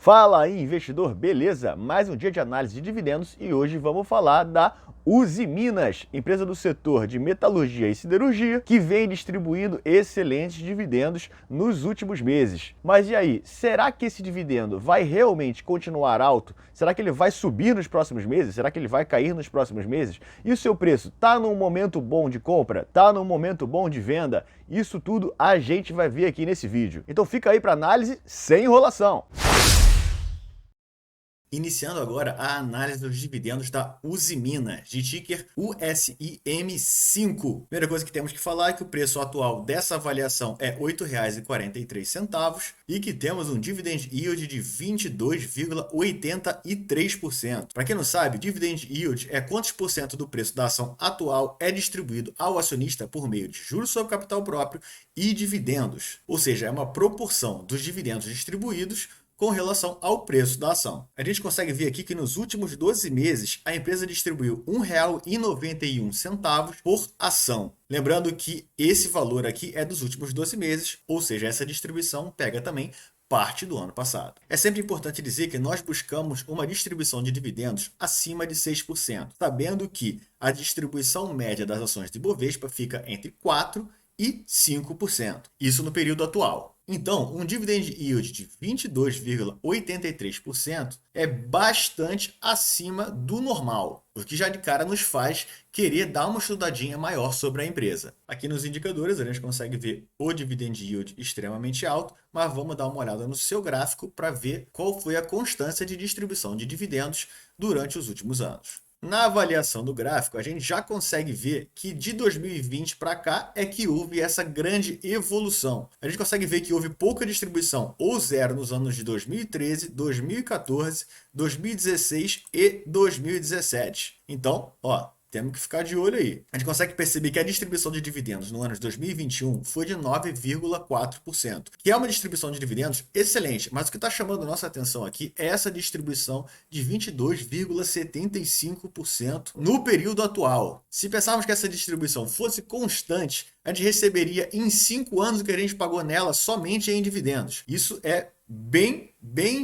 Fala aí, investidor, beleza? Mais um dia de análise de dividendos e hoje vamos falar da Usiminas, empresa do setor de metalurgia e siderurgia, que vem distribuindo excelentes dividendos nos últimos meses. Mas e aí, será que esse dividendo vai realmente continuar alto? Será que ele vai subir nos próximos meses? Será que ele vai cair nos próximos meses? E o seu preço está num momento bom de compra? Está num momento bom de venda? Isso tudo a gente vai ver aqui nesse vídeo. Então fica aí para análise sem enrolação. Iniciando agora a análise dos dividendos da Usiminas, de ticker USIM5. Primeira coisa que temos que falar é que o preço atual dessa avaliação é R$ 8,43 e que temos um dividend yield de 22,83%. Para quem não sabe, dividend yield é quantos por cento do preço da ação atual é distribuído ao acionista por meio de juros sobre capital próprio e dividendos. Ou seja, é uma proporção dos dividendos distribuídos com relação ao preço da ação. A gente consegue ver aqui que nos últimos 12 meses a empresa distribuiu R$ 1,91 por ação. Lembrando que esse valor aqui é dos últimos 12 meses, ou seja, essa distribuição pega também parte do ano passado. É sempre importante dizer que nós buscamos uma distribuição de dividendos acima de 6%, sabendo que a distribuição média das ações de Bovespa fica entre 4% e 5%. Isso no período atual. Então, um dividend yield de 22,83% é bastante acima do normal, o que já de cara nos faz querer dar uma estudadinha maior sobre a empresa. Aqui nos indicadores a gente consegue ver o dividend yield extremamente alto, mas vamos dar uma olhada no seu gráfico para ver qual foi a constância de distribuição de dividendos durante os últimos anos. Na avaliação do gráfico, a gente já consegue ver que de 2020 para cá é que houve essa grande evolução. A gente consegue ver que houve pouca distribuição ou zero nos anos de 2013, 2014, 2016 e 2017. Então, temos que ficar de olho aí. A gente consegue perceber que a distribuição de dividendos no ano de 2021 foi de 9,4%, que é uma distribuição de dividendos excelente, mas o que está chamando a nossa atenção aqui é essa distribuição de 22,75% no período atual. Se pensarmos que essa distribuição fosse constante, a gente receberia em 5 anos o que a gente pagou nela somente em dividendos. Isso é bem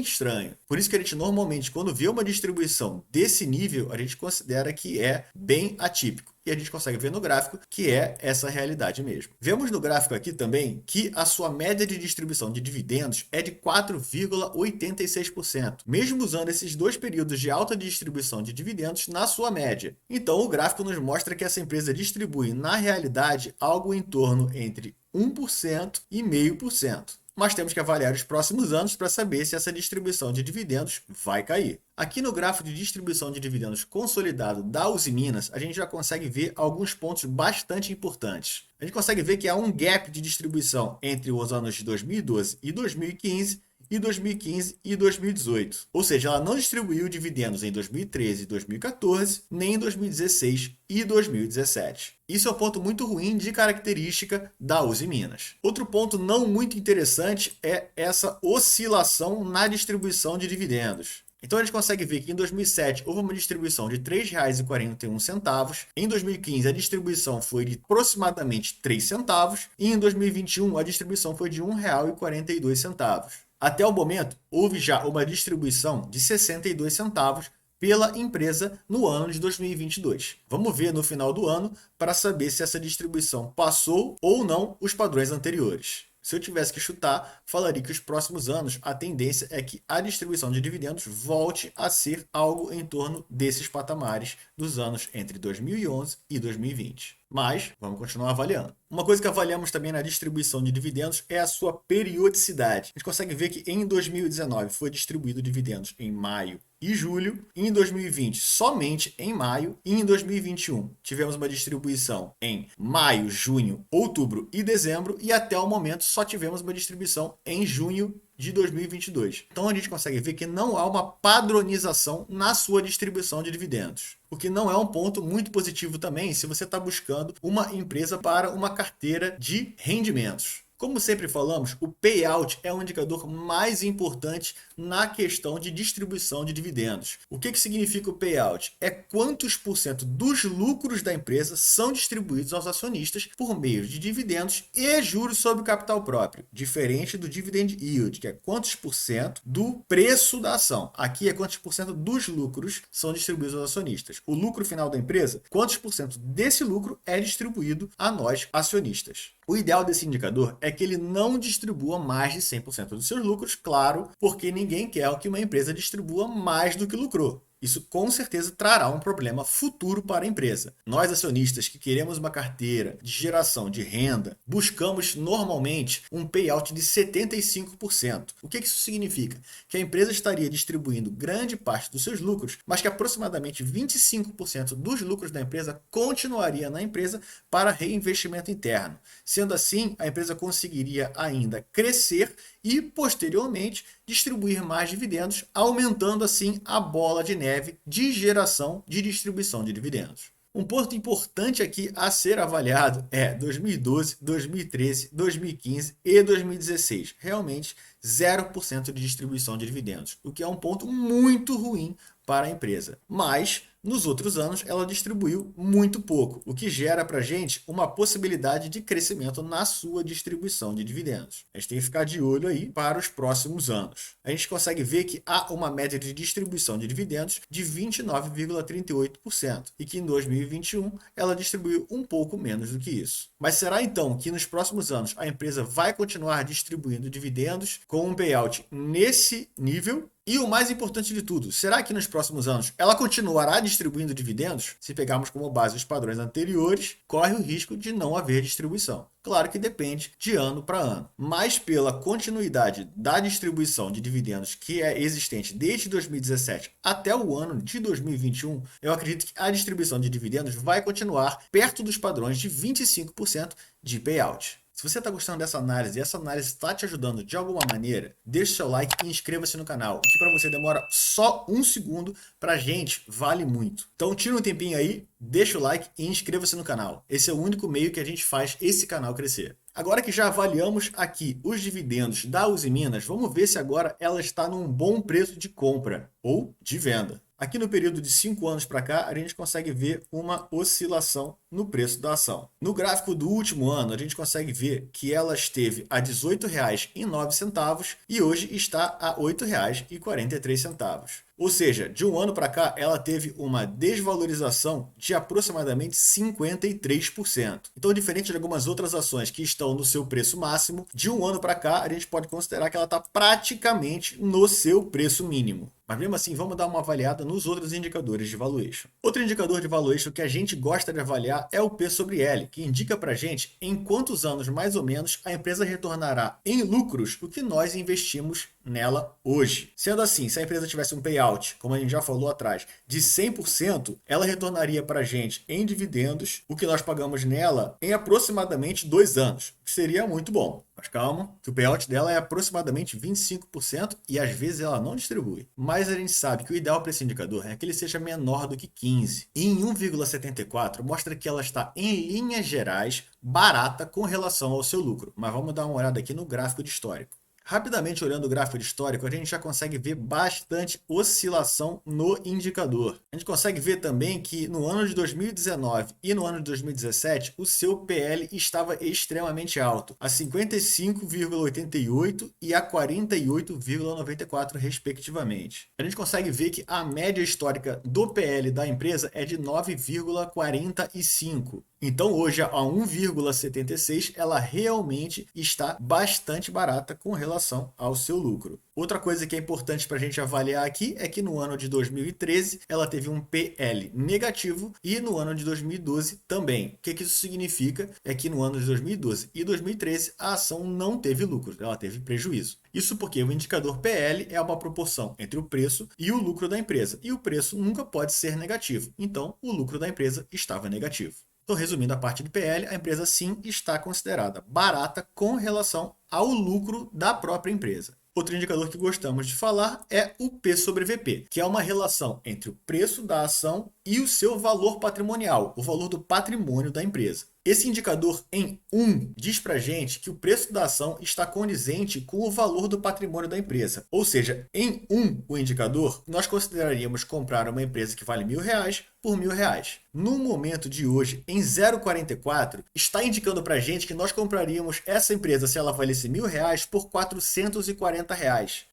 estranho. Por isso que a gente normalmente, quando vê uma distribuição desse nível, a gente considera que é bem atípico. E a gente consegue ver no gráfico que é essa realidade mesmo. Vemos no gráfico aqui também que a sua média de distribuição de dividendos é de 4,86%, mesmo usando esses dois períodos de alta distribuição de dividendos na sua média. Então o gráfico nos mostra que essa empresa distribui, na realidade, algo em torno entre 1% e 0,5%. Mas temos que avaliar os próximos anos para saber se essa distribuição de dividendos vai cair. Aqui no gráfico de distribuição de dividendos consolidado da Usiminas, a gente já consegue ver alguns pontos bastante importantes. A gente consegue ver que há um gap de distribuição entre os anos de 2012 e 2015, e 2015 e 2018. Ou seja, ela não distribuiu dividendos em 2013 e 2014, nem em 2016 e 2017. Isso é um ponto muito ruim de característica da Usiminas. Outro ponto não muito interessante é essa oscilação na distribuição de dividendos. Então a gente consegue ver que em 2007 houve uma distribuição de R$ 3,41, em 2015 a distribuição foi de aproximadamente 3 centavos e em 2021 a distribuição foi de R$ 1,42. Até o momento, houve já uma distribuição de 62 centavos pela empresa no ano de 2022. Vamos ver no final do ano para saber se essa distribuição passou ou não os padrões anteriores. Se eu tivesse que chutar, falaria que os próximos anos a tendência é que a distribuição de dividendos volte a ser algo em torno desses patamares dos anos entre 2011 e 2020. Mas vamos continuar avaliando. Uma coisa que avaliamos também na distribuição de dividendos é a sua periodicidade. A gente consegue ver que em 2019 foi distribuído dividendos em maio e julho, e em 2020 somente em maio, e em 2021 tivemos uma distribuição em maio, junho, outubro e dezembro, e até o momento só tivemos uma distribuição em junho de 2022. Então a gente consegue ver que não há uma padronização na sua distribuição de dividendos, o que não é um ponto muito positivo também se você está buscando uma empresa para uma carteira de rendimentos. Como sempre falamos, o payout é o indicador mais importante na questão de distribuição de dividendos. O que significa o payout? É quantos por cento dos lucros da empresa são distribuídos aos acionistas por meio de dividendos e juros sobre o capital próprio, diferente do dividend yield, que é quantos por cento do preço da ação. Aqui é quantos por cento dos lucros são distribuídos aos acionistas. O lucro final da empresa, quantos por cento desse lucro é distribuído a nós, acionistas. O ideal desse indicador é que ele não distribua mais de 100% dos seus lucros, claro, porque ninguém quer que uma empresa distribua mais do que lucrou. Isso com certeza trará um problema futuro para a empresa. Nós, acionistas que queremos uma carteira de geração de renda, buscamos normalmente um payout de 75%. O que isso significa? Que a empresa estaria distribuindo grande parte dos seus lucros, mas que aproximadamente 25% dos lucros da empresa continuaria na empresa para reinvestimento interno. Sendo assim, a empresa conseguiria ainda crescer e, posteriormente, distribuir mais dividendos, aumentando assim a bola de neve de geração de distribuição de dividendos. Um ponto importante aqui a ser avaliado é 2012, 2013, 2015 e 2016. Realmente 0% de distribuição de dividendos, o que é um ponto muito ruim para a empresa. Mas nos outros anos, ela distribuiu muito pouco, o que gera para a gente uma possibilidade de crescimento na sua distribuição de dividendos. A gente tem que ficar de olho aí para os próximos anos. A gente consegue ver que há uma média de distribuição de dividendos de 29,38% e que em 2021 ela distribuiu um pouco menos do que isso. Mas será então que nos próximos anos a empresa vai continuar distribuindo dividendos com um payout nesse nível? E o mais importante de tudo, será que nos próximos anos ela continuará distribuindo dividendos? Se pegarmos como base os padrões anteriores, corre o risco de não haver distribuição. Claro que depende de ano para ano, mas pela continuidade da distribuição de dividendos que é existente desde 2017 até o ano de 2021, eu acredito que a distribuição de dividendos vai continuar perto dos padrões de 25% de payout. Se você está gostando dessa análise e essa análise está te ajudando de alguma maneira, deixe seu like e inscreva-se no canal. O que para você demora só um segundo, para a gente vale muito. Então tira um tempinho aí, deixa o like e inscreva-se no canal. Esse é o único meio que a gente faz esse canal crescer. Agora que já avaliamos aqui os dividendos da Usiminas, vamos ver se agora ela está num bom preço de compra ou de venda. Aqui no período de 5 anos para cá, a gente consegue ver uma oscilação no preço da ação. No gráfico do último ano, a gente consegue ver que ela esteve a R$ 18,09 e hoje está a R$ 8,43. Ou seja, de um ano para cá, ela teve uma desvalorização de aproximadamente 53%. Então, diferente de algumas outras ações que estão no seu preço máximo, de um ano para cá, a gente pode considerar que ela está praticamente no seu preço mínimo. Mas mesmo assim, vamos dar uma avaliada nos outros indicadores de valuation. Outro indicador de valuation que a gente gosta de avaliar é o P sobre L, que indica para a gente em quantos anos, mais ou menos, a empresa retornará em lucros o que nós investimos nela hoje. Sendo assim, se a empresa tivesse um payout, como a gente já falou atrás, de 100%, ela retornaria para a gente em dividendos o que nós pagamos nela em aproximadamente 2 anos, o que seria muito bom. Mas calma, que o payout dela é aproximadamente 25% e às vezes ela não distribui. Mas a gente sabe que o ideal para esse indicador é que ele seja menor do que 15. E em 1,74 mostra que ela está, em linhas gerais, barata com relação ao seu lucro. Mas vamos dar uma olhada aqui no gráfico de histórico. Rapidamente olhando o gráfico de histórico, a gente já consegue ver bastante oscilação no indicador. A gente consegue ver também que no ano de 2019 e no ano de 2017, o seu PL estava extremamente alto, a 55,88 e a 48,94 respectivamente. A gente consegue ver que a média histórica do PL da empresa é de 9,45. Então hoje a 1,76 ela realmente está bastante barata com relação ao seu lucro. Outra coisa que é importante para a gente avaliar aqui é que no ano de 2013 ela teve um PL negativo e no ano de 2012 também. O que isso significa? É que no ano de 2012 e 2013 a ação não teve lucro, ela teve prejuízo. Isso porque o indicador PL é uma proporção entre o preço e o lucro da empresa, e o preço nunca pode ser negativo, então o lucro da empresa estava negativo. Então, resumindo a parte de PL, a empresa sim está considerada barata com relação ao lucro da própria empresa. Outro indicador que gostamos de falar é o P sobre VP, que é uma relação entre o preço da ação e o seu valor patrimonial, o valor do patrimônio da empresa. Esse indicador em 1 diz para a gente que o preço da ação está condizente com o valor do patrimônio da empresa. Ou seja, em 1, o indicador, nós consideraríamos comprar uma empresa que vale R$ 1.000 por R$ 1.000. No momento de hoje, em 0,44, está indicando para a gente que nós compraríamos essa empresa, se ela valesse R$ 1.000, por R$ 440.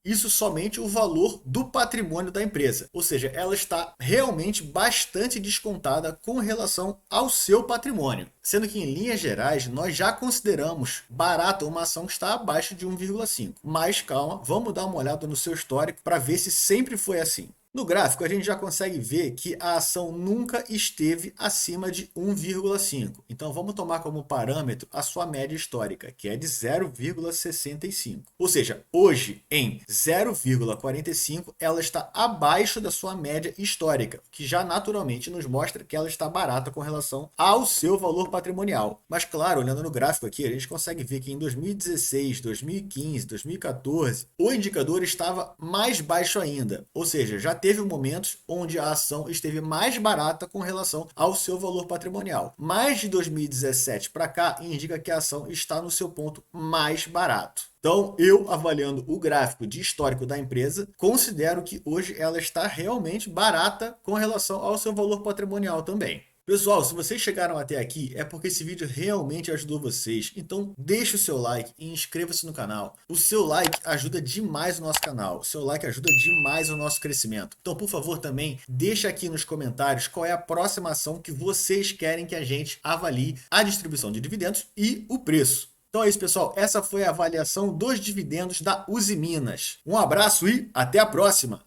Isso somente o valor do patrimônio da empresa. Ou seja, ela está realmente bastante descontada com relação ao seu patrimônio. Sendo que, em linhas gerais, nós já consideramos barata uma ação que está abaixo de 1,5. Mas calma, vamos dar uma olhada no seu histórico para ver se sempre foi assim. No gráfico, a gente já consegue ver que a ação nunca esteve acima de 1,5. Então, vamos tomar como parâmetro a sua média histórica, que é de 0,65. Ou seja, hoje, em 0,45, ela está abaixo da sua média histórica, que já naturalmente nos mostra que ela está barata com relação ao seu valor patrimonial. Mas, claro, olhando no gráfico aqui, a gente consegue ver que em 2016, 2015, 2014, o indicador estava mais baixo ainda. Ou seja, já teve momentos onde a ação esteve mais barata com relação ao seu valor patrimonial. Mas de 2017 para cá, indica que a ação está no seu ponto mais barato. Então, eu, avaliando o gráfico de histórico da empresa, considero que hoje ela está realmente barata com relação ao seu valor patrimonial também. Pessoal, se vocês chegaram até aqui, é porque esse vídeo realmente ajudou vocês. Então, deixe o seu like e inscreva-se no canal. O seu like ajuda demais o nosso canal. O seu like ajuda demais o nosso crescimento. Então, por favor, também deixe aqui nos comentários qual é a próxima ação que vocês querem que a gente avalie a distribuição de dividendos e o preço. Então é isso, pessoal. Essa foi a avaliação dos dividendos da Usiminas. Um abraço e até a próxima!